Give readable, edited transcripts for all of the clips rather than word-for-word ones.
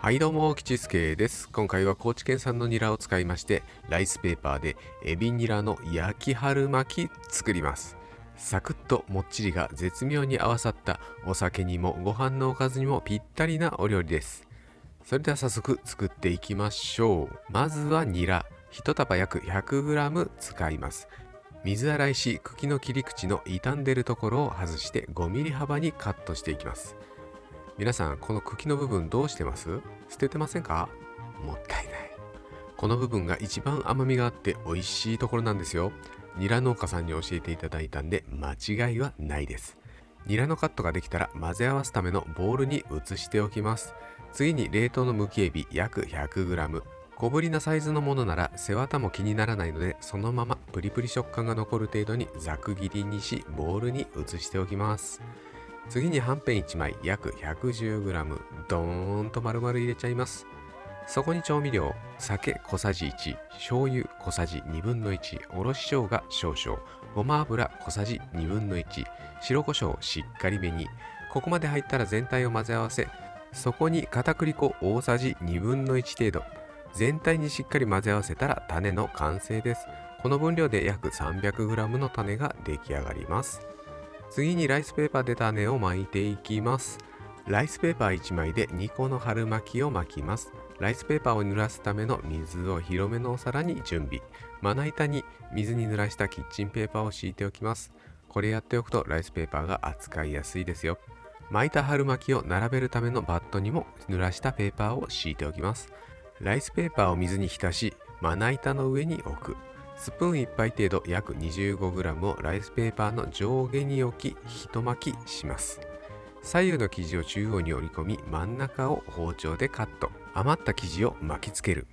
はいどうも、吉助です。今回は高知県産のニラを使いまして、ライスペーパーでエビニラの焼き春巻き作ります。サクッともっちりが絶妙に合わさったお酒にもご飯のおかずにもぴったりなお料理です。それでは早速作っていきましょう。まずはニラ、1束約 100g 使います。水洗いし、茎の切り口の傷んでるところを外して5ミリ幅にカットしていきます。皆さん、この茎の部分どうしてます？捨ててませんか？もったいない。この部分が一番甘みがあって美味しいところなんですよ。ニラ農家さんに教えていただいたんで間違いはないです。ニラのカットができたら混ぜ合わすためのボウルに移しておきます。次に冷凍のむきエビ約 100g。小ぶりなサイズのものなら背わたも気にならないので、そのままプリプリ食感が残る程度にざく切りにし、ボウルに移しておきます。次にはんぺん1枚約 110g ドーンと丸々入れちゃいます。そこに調味料、酒小さじ1、醤油小さじ1分の1、おろし生姜少々、ごま油小さじ1分の1、白胡椒しっかりめに。ここまで入ったら全体を混ぜ合わせ、そこに片栗粉大さじ1分の1程度。全体にしっかり混ぜ合わせたら種の完成です。この分量で約 300g の種が出来上がります。次にライスペーパーで種を巻いていきます。ライスペーパー1枚で2個の春巻きを巻きます。ライスペーパーを濡らすための水を広めのお皿に準備。まな板に水に濡らしたキッチンペーパーを敷いておきます。これやっておくとライスペーパーが扱いやすいですよ。巻いた春巻きを並べるためのバットにも濡らしたペーパーを敷いておきます。ライスペーパーを水に浸し、まな板の上に置く。スプーン1杯程度約 25g をライスペーパーの上下に置き、一巻きします。左右の生地を中央に折り込み、真ん中を包丁でカット。余った生地を巻きつける。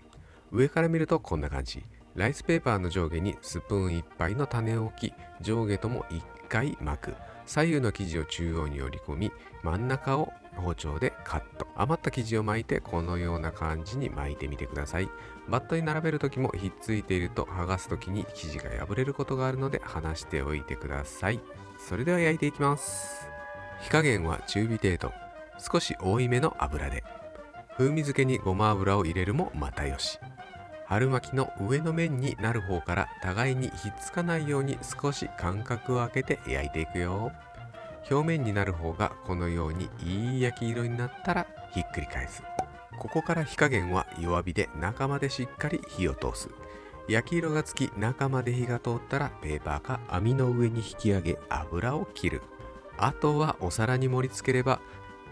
上から見るとこんな感じ。ライスペーパーの上下にスプーン1杯の種を置き、上下とも1回巻く。左右の生地を中央に折り込み、真ん中を包丁でカット。余った生地を巻いてこのような感じに巻いてみてください。バットに並べるときもひっついていると剥がすときに生地が破れることがあるので離しておいてください。それでは焼いていきます。火加減は中火程度。少し多いめの油で。風味付けにごま油を入れるもまたよし。春巻きの上の面になる方から互いにひっつかないように少し間隔を空けて焼いていくよ。表面になる方がこのようにいい焼き色になったらひっくり返す。ここから火加減は弱火で中までしっかり火を通す。焼き色がつき中まで火が通ったらペーパーか網の上に引き上げ油を切る。あとはお皿に盛り付ければ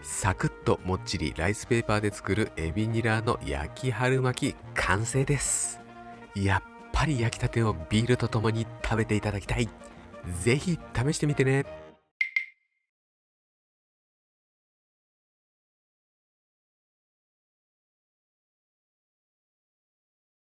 サクッともっちりライスペーパーで作るエビニラの焼き春巻き完成です。やっぱり焼きたてをビールとともに食べていただきたい。ぜひ試してみてね。